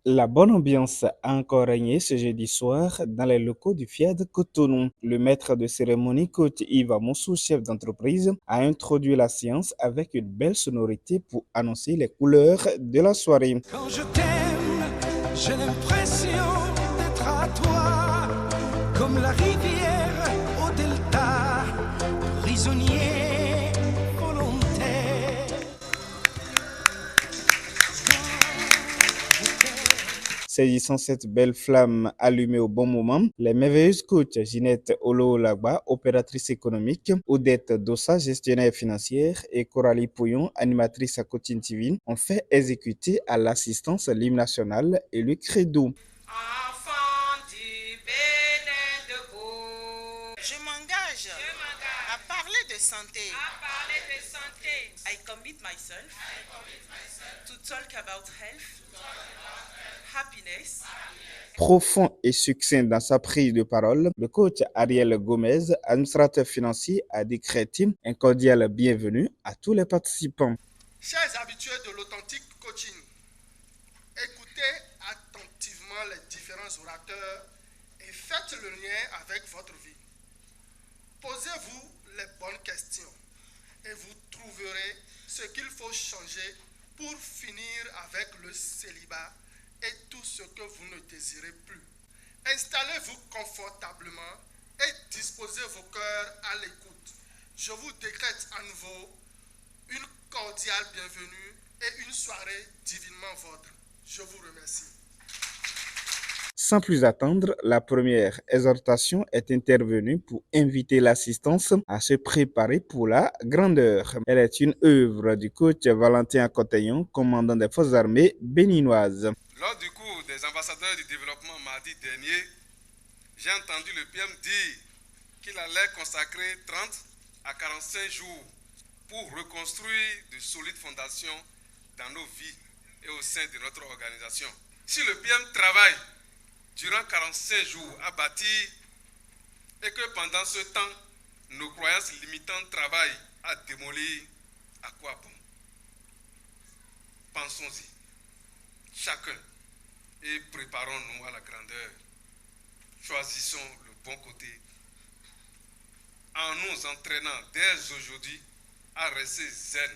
La bonne ambiance a encore régné ce jeudi soir dans les locaux du FIAD de Cotonou. Le maître de cérémonie, coach Yves Amoussou, chef d'entreprise, a introduit la séance avec une belle sonorité pour annoncer les couleurs de la soirée. Quand je t'aime, j'ai l'impression d'être à toi, comme la rivière au delta, prisonnier volontaire. Saisissant cette belle flamme allumée au bon moment, les merveilleuses coachs Ginette Olo-Lagba, opératrice économique, Odette Dossa, gestionnaire financière, et Coralie Pouillon, animatrice à Coaching TV, ont fait exécuter à l'assistance l'hymne national et le credo. Enfant du Bénin debout. Je m'engage à parler de santé. I commit myself to talk about health, happiness. Profond et succinct dans sa prise de parole, le coach Ariel Gomez, administrateur financier, a décrété un cordial bienvenue à tous les participants. Chers habitués de l'authentique coaching, écoutez attentivement les différents orateurs et faites le lien avec votre vie. Posez-vous les bonnes questions et vous trouverez ce qu'il faut changer pour finir avec le célibat et tout ce que vous ne désirez plus. Installez-vous confortablement et disposez vos cœurs à l'écoute. Je vous décrète à nouveau une cordiale bienvenue et une soirée divinement vôtre. Je vous remercie. Sans plus attendre, la première exhortation est intervenue pour inviter l'assistance à se préparer pour la grandeur. Elle est une œuvre du coach Valentin Coteillon, commandant des forces armées béninoises. Lors du cours des ambassadeurs du développement mardi dernier, j'ai entendu le PM dire qu'il allait consacrer 30 à 45 jours pour reconstruire de solides fondations dans nos vies et au sein de notre organisation. Si le PM travaille durant 45 jours à bâtir et que pendant ce temps, nos croyances limitantes travaillent à démolir, à quoi bon? Pensons-y, chacun, et préparons-nous à la grandeur. Choisissons le bon côté en nous entraînant dès aujourd'hui à rester zen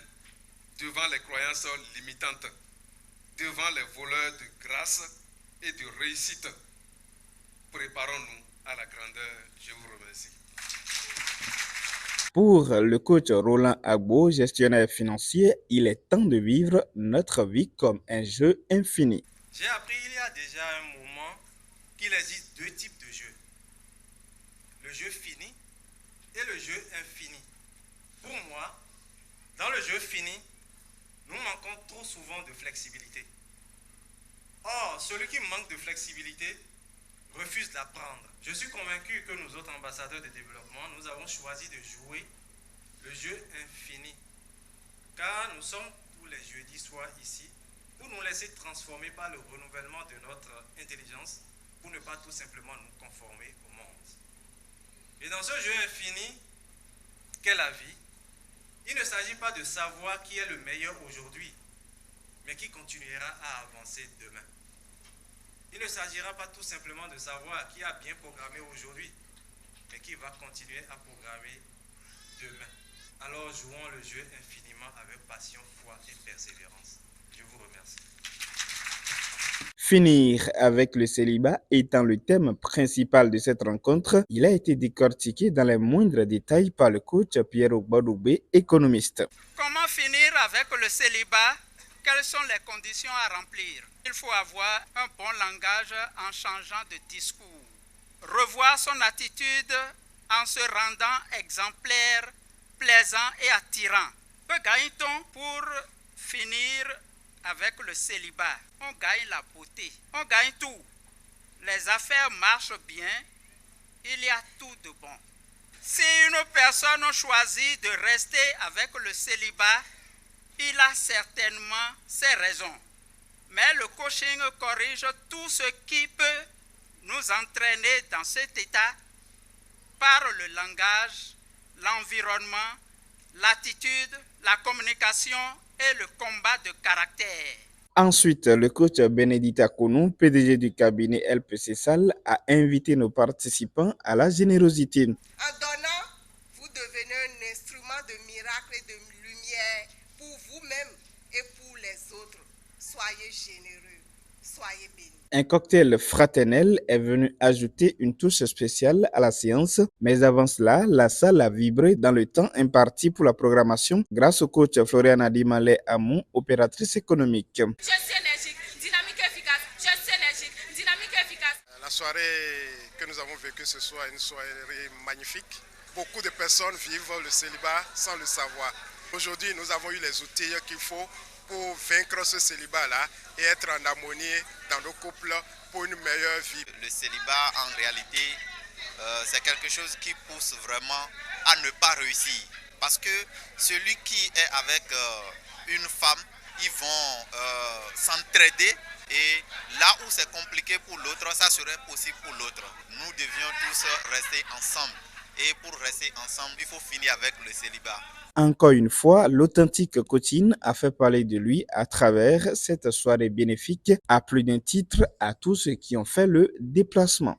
devant les croyances limitantes, devant les voleurs de grâce et de réussite. Préparons-nous à la grandeur. Je vous remercie. Pour le coach Roland Agbo, gestionnaire financier, il est temps de vivre notre vie comme un jeu infini. J'ai appris il y a déjà un moment qu'il existe deux types de jeux. Le jeu fini et le jeu infini. Pour moi, dans le jeu fini, nous manquons trop souvent de flexibilité. Or, celui qui manque de flexibilité refuse d'apprendre. Je suis convaincu que nous autres ambassadeurs de développement, nous avons choisi de jouer le jeu infini. Car nous sommes tous les jeudis soirs ici pour nous laisser transformer par le renouvellement de notre intelligence pour ne pas tout simplement nous conformer au monde. Et dans ce jeu infini qu'est la vie, il ne s'agit pas de savoir qui est le meilleur aujourd'hui, mais qui continuera à avancer demain. Il ne s'agira pas tout simplement de savoir qui a bien programmé aujourd'hui, mais qui va continuer à programmer demain. Alors jouons le jeu infiniment avec passion, foi et persévérance. Je vous remercie. Finir avec le célibat étant le thème principal de cette rencontre, il a été décortiqué dans les moindres détails par le coach Pierre Ogbadoubé, économiste. Comment finir avec le célibat? Quelles sont les conditions à remplir? Il faut avoir un bon langage en changeant de discours. Revoir son attitude en se rendant exemplaire, plaisant et attirant. Que gagne-t-on pour finir avec le célibat? On gagne la beauté, on gagne tout. Les affaires marchent bien, il y a tout de bon. Si une personne choisit de rester avec le célibat, il a certainement ses raisons. Mais le coaching corrige tout ce qui peut nous entraîner dans cet état par le langage, l'environnement, l'attitude, la communication et le combat de caractère. Ensuite, le coach Benedita Konou, PDG du cabinet LPC Sal, a invité nos participants à la générosité. En donnant, vous devenez un instrument de miracle et de lumière pour vous-même et pour les autres. Soyez généreux, soyez bénis. Un cocktail fraternel est venu ajouter une touche spéciale à la séance, mais avant cela, la salle a vibré dans le temps imparti pour la programmation grâce au coach Floriana Dimale Amon, opératrice économique. Je suis énergique, dynamique efficace. Je suis énergique, dynamique efficace. La soirée que nous avons vécue ce soir est une soirée magnifique. Beaucoup de personnes vivent le célibat sans le savoir. Aujourd'hui, nous avons eu les outils qu'il faut pour vaincre ce célibat-là et être en harmonie dans nos couples pour une meilleure vie. Le célibat, en réalité, c'est quelque chose qui pousse vraiment à ne pas réussir. Parce que celui qui est avec une femme, ils vont s'entraider et là où c'est compliqué pour l'autre, ça serait possible pour l'autre. Nous devions tous rester ensemble. Et pour rester ensemble, il faut finir avec le célibat. Encore une fois, l'authentique coaching a fait parler de lui à travers cette soirée bénéfique à plus d'un titre à tous ceux qui ont fait le déplacement.